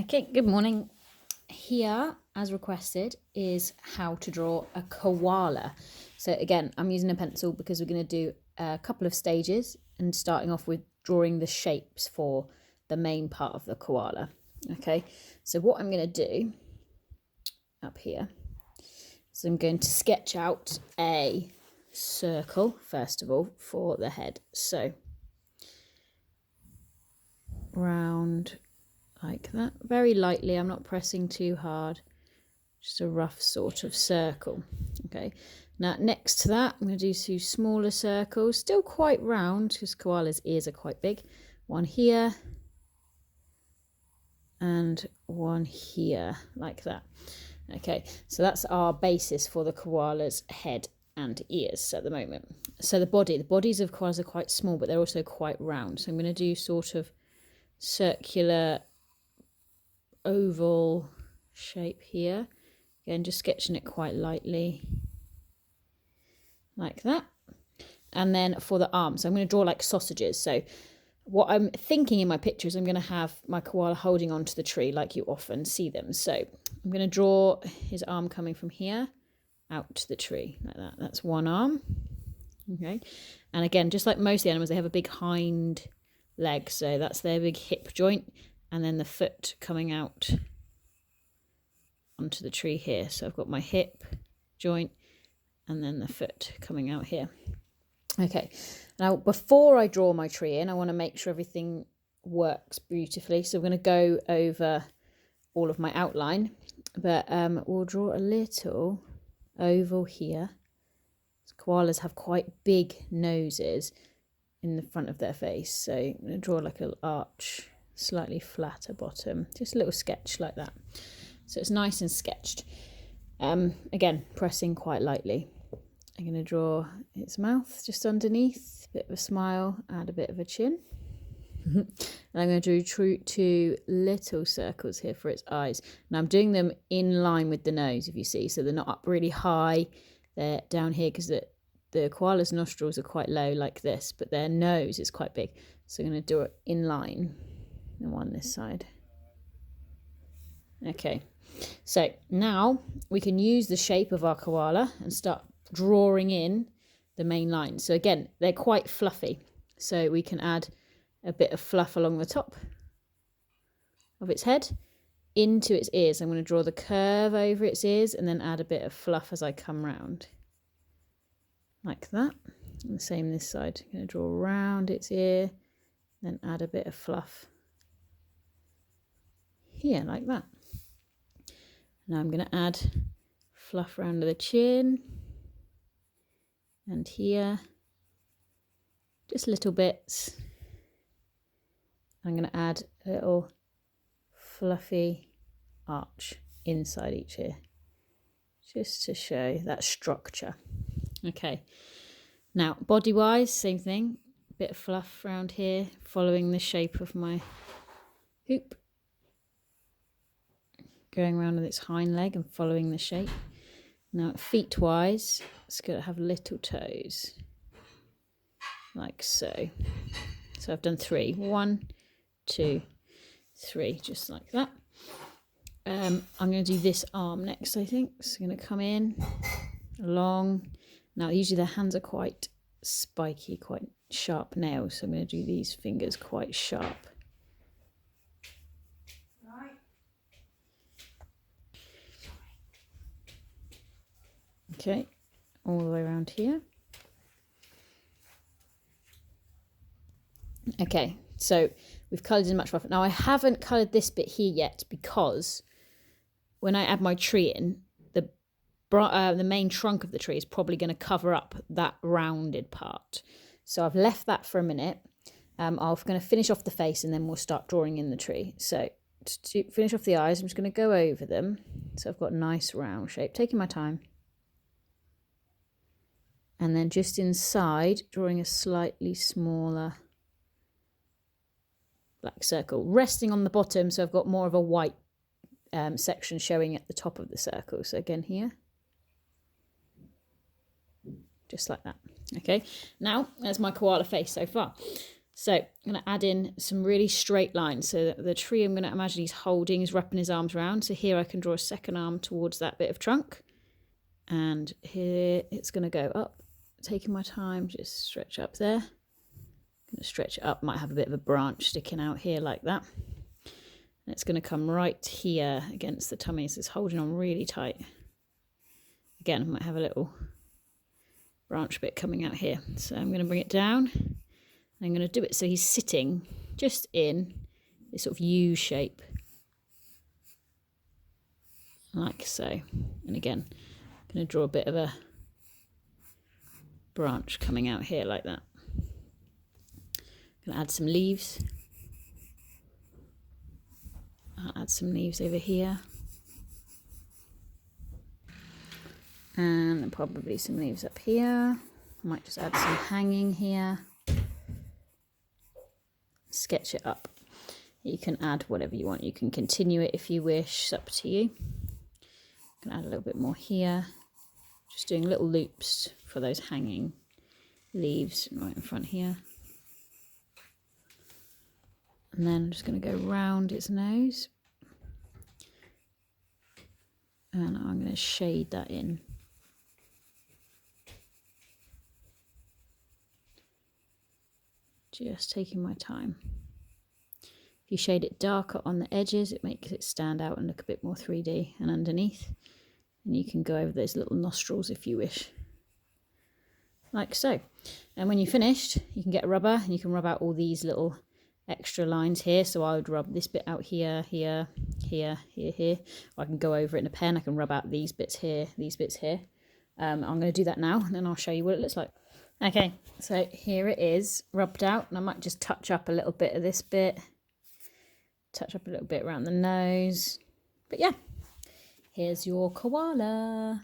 Okay, good morning. Here, as requested, is how to draw a koala. So again, I'm using a pencil because we're going to do a couple of stages and starting off with drawing the shapes for the main part of the koala. Okay, so what I'm going to do up here is I'm going to sketch out a circle, first of all, for the head. So round like that, very lightly. I'm not pressing too hard, just a rough sort of circle. Okay, now next to that I'm going to do two smaller circles, still quite round because koala's ears are quite big. One here and one here, like that. Okay, so that's our basis for the koala's head and ears at the moment. So the bodies of koalas are quite small, but they're also quite round. So I'm going to do sort of circular oval shape here. Again, just sketching it quite lightly like that. And then for the arms, I'm going to draw like sausages. So what I'm thinking in my picture is I'm going to have my koala holding onto the tree like you often see them. So I'm going to draw his arm coming from here out to the tree like that. That's one arm. Okay, and again, just like most of the animals, they have a big hind leg, so that's their big hip joint, and then the foot coming out onto the tree here. So I've got my hip joint and then the foot coming out here. Okay, now before I draw my tree in, I want to make sure everything works beautifully. So I'm going to go over all of my outline, but we'll draw a little oval here. Koalas have quite big noses in the front of their face, so I'm going to draw like a little arch, slightly flatter bottom, just a little sketch like that. So it's nice and sketched. Again, pressing quite lightly. I'm going to draw its mouth just underneath, a bit of a smile, add a bit of a chin. And I'm going to do two little circles here for its eyes. Now I'm doing them in line with the nose, if you see, so they're not up really high. They're down here because the koala's nostrils are quite low like this, but their nose is quite big. So I'm going to do it in line, and one this side. Okay, so now we can use the shape of our koala and start drawing in the main lines. So again, they're quite fluffy, so we can add a bit of fluff along the top of its head into its ears. I'm going to draw the curve over its ears and then add a bit of fluff as I come round like that. And the same this side. I'm going to draw around its ear, then add a bit of fluff here like that. Now I'm going to add fluff around the chin and here, just little bits. I'm going to add a little fluffy arch inside each ear, just to show that structure. Okay, now body-wise, same thing, a bit of fluff around here, following the shape of my hoop, going around with its hind leg and following the shape. Now feet-wise, it's going to have little toes, like so. So I've done 3, 1, 2, 3, just like that. I'm going to do this arm next, I think. So I'm going to come in, long. Now usually their hands are quite spiky, quite sharp nails, so I'm going to do these fingers quite sharp. Okay, all the way around here. Okay, so we've coloured in much rougher. Now I haven't coloured this bit here yet because when I add my tree in, the main trunk of the tree is probably going to cover up that rounded part. So I've left that for a minute. I'm going to finish off the face and then we'll start drawing in the tree. So to finish off the eyes, I'm just going to go over them. So I've got a nice round shape, taking my time. And then just inside, drawing a slightly smaller black circle, resting on the bottom, so I've got more of a white section showing at the top of the circle. So again here, just like that. Okay, now there's my koala face so far. So I'm going to add in some really straight lines. So the tree I'm going to imagine he's holding is wrapping his arms around. So here I can draw a second arm towards that bit of trunk. And here it's going to go up, taking my time, just stretch up there. I'm going to stretch it up, might have a bit of a branch sticking out here like that. And it's going to come right here against the tummy. So it's holding on really tight. Again, I might have a little branch bit coming out here. So I'm going to bring it down. I'm going to do it so he's sitting just in this sort of U shape, like so. And again, I'm going to draw a bit of a branch coming out here like that. I'm going to add some leaves. I'll add some leaves over here. And probably some leaves up here. I might just add some hanging here. Sketch it up. You can add whatever you want. You can continue it if you wish. It's up to you. I'm going to add a little bit more here. Just doing little loops for those hanging leaves right in front here. And then I'm just going to go round its nose. And I'm going to shade that in. Just taking my time. If you shade it darker on the edges, it makes it stand out and look a bit more 3D and underneath. And you can go over those little nostrils if you wish. Like so. And when you're finished, you can get a rubber and you can rub out all these little extra lines here. So I would rub this bit out here, here, here, here, here. Or I can go over it in a pen. I can rub out these bits here, these bits here. I'm going to do that now and then I'll show you what it looks like. Okay, so here it is rubbed out, and I might just touch up a little bit of this bit, touch up a little bit around the nose. But yeah, here's your koala.